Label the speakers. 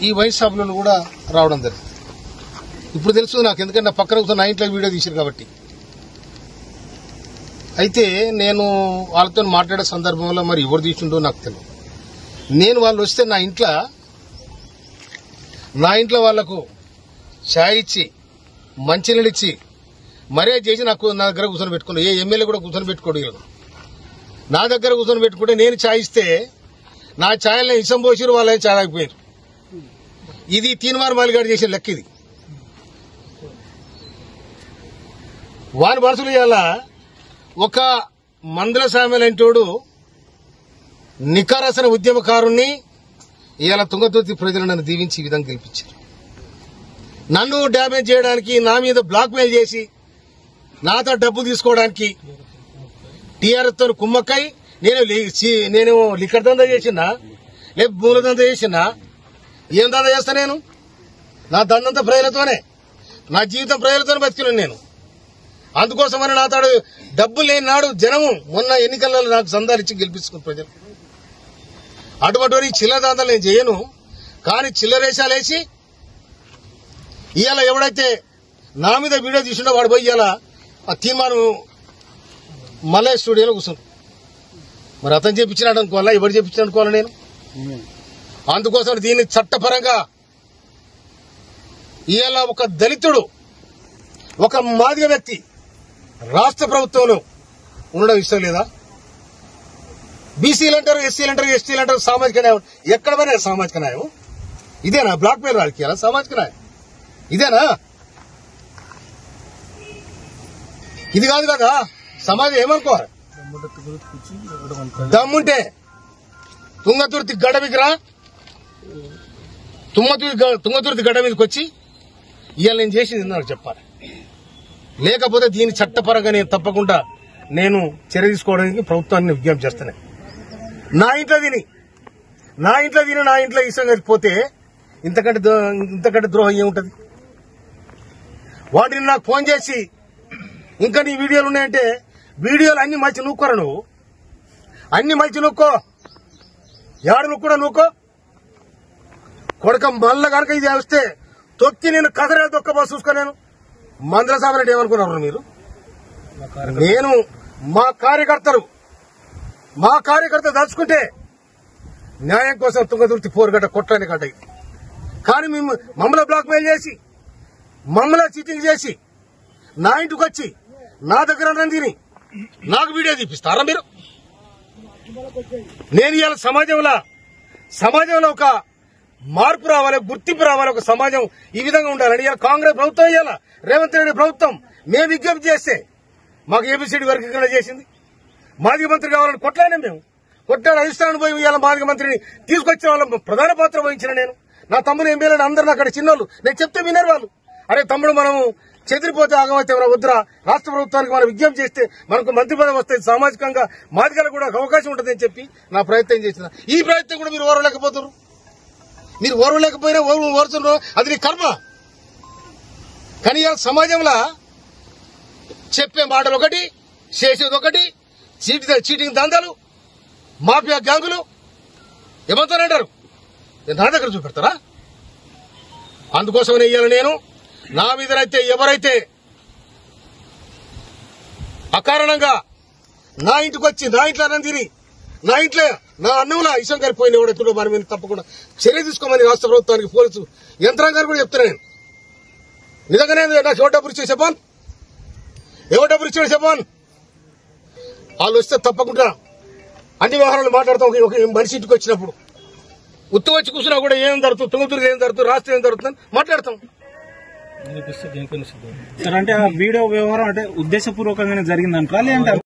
Speaker 1: ఈ వైన్ షాపులను కూడా రావడం జరిగింది. ఇప్పుడు తెలుసు నాకు, ఎందుకంటే నా పక్కన కూర్చొని నా ఇంట్లో వీడియో తీశారు కాబట్టి. అయితే నేను వాళ్ళతో మాట్లాడే సందర్భంలో మరి ఎవరు తీసిండో నాకు తెలియదు. నేను వాళ్ళు వస్తే నా ఇంట్లో వాళ్లకు ఛాయ్ ఇచ్చి మంచినీళ్ళు ఇచ్చి మర్యాద చేసి నా దగ్గర కూర్చొని పెట్టుకున్నాను. ఏ ఎమ్మెల్యే కూడా కూర్చొని పెట్టుకోడు. నా దగ్గర కూర్చొని పెట్టుకుంటే నేను ఛాయ్ ఇస్తే నా ఛాయల్ని ఇసం పోసిరు, వాళ్ళని ఛాయ్ ఆగిపోయారు. ఇది తీన్మార్ మాలిగాడు చేసిన లెక్క. ఇది వారి మనసులు ఇవాళ ఒక మందుల సామెలంటోడు నికారసన ఉద్యమకారుణ్ణి ఇవాళ తుంగతుర్తి ప్రజలు నన్ను దీవించి ఈ విధంగా గెలిపించారు. నన్ను డ్యామేజ్ చేయడానికి, నా మీద బ్లాక్ మెయిల్ చేసి నాతో డబ్బు తీసుకోవడానికి టీఆర్ఎస్ తో కుమ్మక్కై నేను లిక్కర్ దందా చేసినా, లేకపోతే మూల దందా చేసినా, ఏం దందా చేస్తా? నేను నా దందంతా ప్రజలతోనే, నా జీవితం ప్రజలతోనే బతికినాను నేను. అందుకోసమని నాతో డబ్బులు లేని నాడు జనము మొన్న ఎన్నికల్లో నాకు సందాలు ఇచ్చి గెలిపించుకున్న ప్రజలు. అటువంటి చిల్లర దందాలు నేను చేయను. కానీ చిల్లరేషాలు వేసి ఇవాళ ఎవడైతే నా మీద వీడియో తీసుండో వాడు పోయి ఇవాళ ఆ తీర్మానం మల్లయ్య స్టూడియోలో కూర్చున్నాడు. మరి అతను చెప్పించినాడు అనుకోవాలా, ఎవరు చెప్పించాడు అనుకోవాలా నేను? అందుకోసం దీన్ని చట్టపరంగా ఇవాళ ఒక దళితుడు, ఒక మాదిగ వ్యక్తి రాష్ట్ర ప్రభుత్వంలో ఉండడం ఇష్టం లేదా? బీసీలు అంటారు, ఎస్సీలు అంటారు, ఎస్టీలు అంటారు, సామాజిక న్యాయం. ఎక్కడ పోయినా సామాజిక న్యాయం ఇదేనా? బ్లాక్ మెయిల్ రాజకీయాలా? సామాజిక న్యాయం ఇదేనా? ఇది కాదు కదా. సమాజం ఏమనుకోవాలి? దమ్ముంటే తుంగతుర్తి గడ్డ మీదరా, తుంగతుర్తి గడ్డ మీదకి వచ్చి ఇవాళ నేను చేసింది నాకు చెప్పాలి. లేకపోతే దీని చట్టపరంగా నేను తప్పకుండా నేను చర్య తీసుకోవడానికి ప్రభుత్వాన్ని విజ్ఞప్తి చేస్తాను. నా ఇంట్లో తిని నా ఇంట్లో ఇష్టం కలిగిపోతే ఇంతకంటే ద్రోహం ఏముంటది? వాటిని నాకు ఫోన్ చేసి ఇంకా నీ వీడియోలు ఉన్నాయంటే, వీడియోలు అన్ని మలిచి నూక్కోరా నువ్వు, అన్ని మలిచి నూక్కో, ఏడు నువ్వు నూక్కో కొడక. మళ్ళా కనుక ఇది వస్తే తొక్కి నేను కథరే దొక్కబో చూసుకో. నేను మందుల సామరెడ్డి ఏమనుకున్నారు మీరు? నేను మా కార్యకర్త దలుచుకుంటే న్యాయం కోసం తుంగతుర్తి పోరుగడ్డ కొట్టని గడ్డ ఇది. కానీ మమ్మల్ని బ్లాక్ మెయిల్ చేసి, మమ్మల్ని చీటింగ్ చేసి, నా ఇంటికి వచ్చి నా దగ్గర తిని నాకు వీడియో తీపిస్తారా మీరు? నేను ఇవాళ సమాజంలో ఒక మార్పు రావాలి, గుర్తింపు రావాలి, ఒక సమాజం ఈ విధంగా ఉండాలని ఇవాళ కాంగ్రెస్ ప్రభుత్వం, ఇవాళ రేవంత్ రెడ్డి ప్రభుత్వం మేము విజ్ఞప్తి చేస్తే మాకు ఏబిసిడి వర్గీకరణ చేసింది. మాదిగ మంత్రి కావాలని కొట్లాడినా మేము. కొట్లాడి అధిష్టానం పోయి ఇవాళ మాదిగ మంత్రిని తీసుకొచ్చిన వాళ్ళ ప్రధాన పాత్ర వహించిన నేను. నా తమ్ముడు ఎమ్మెల్యేలు అందరూ అక్కడ చిన్నోళ్ళు, నేను చెప్తే వినరు వాళ్ళు. అరే తమ్ముడు, మనము చెదిరిపోతే ఆగమైతే వద్దురా, రాష్ట్ర ప్రభుత్వానికి మనం విజ్ఞప్తి చేస్తే మనకు మంత్రి పదవి వస్తే సామాజికంగా మాదిగలకు కూడా అవకాశం ఉంటుందని చెప్పి నా ప్రయత్నం చేసిన. ఈ ప్రయత్నం కూడా మీరు ఓర్వలేకపోతారు. మీరు ఓర్వలేకపోయినా ఓర్చున్నారు, అది నీ కర్మ. కానీ సమాజంలో చెప్పే మాటలు ఒకటి, చేసేది ఒకటి, చీటింగ్ దందాలు, మాఫియా గ్యాంగులు ఏమంటారంటారు, నా దగ్గర చూపెడతారా? అందుకోసమనే ఇయ్యాలి నేను నా మీదనైతే ఎవరైతే అకారణంగా నా ఇంటికి వచ్చి నా ఇంట్లో అన్నం తిని నా ఇంట్లో నా అన్నంలో ఇష్టం కలిపోయిన ఎవడెత్తుడో వారి మీద తప్పకుండా చర్య తీసుకోమని రాష్ట్ర ప్రభుత్వానికి, పోలీసు యంత్రాంగాన్ని కూడా చెప్తున్నా నేను. నిజంగానే నాకు ఎవరు డబ్బులు ఇచ్చే చెప్పాను, వాళ్ళు వస్తే తప్పకుండా అన్ని వ్యవహారాలు మాట్లాడతాం. ఒక మనిషి ఇంటికి వచ్చినప్పుడు ఉత్తు వచ్చి కూర్చున్నా కూడా ఏం జరుగుతుంది, తుంగతుర్తి ఏం జరుగుతుంది, రాష్ట్రం ఏం జరుగుతుందని మాట్లాడతాం.
Speaker 2: సార్ అంటే ఆ వీడియో వ్యవహారం అంటే ఉద్దేశపూర్వకంగానే జరిగిందంటారా లేదంటే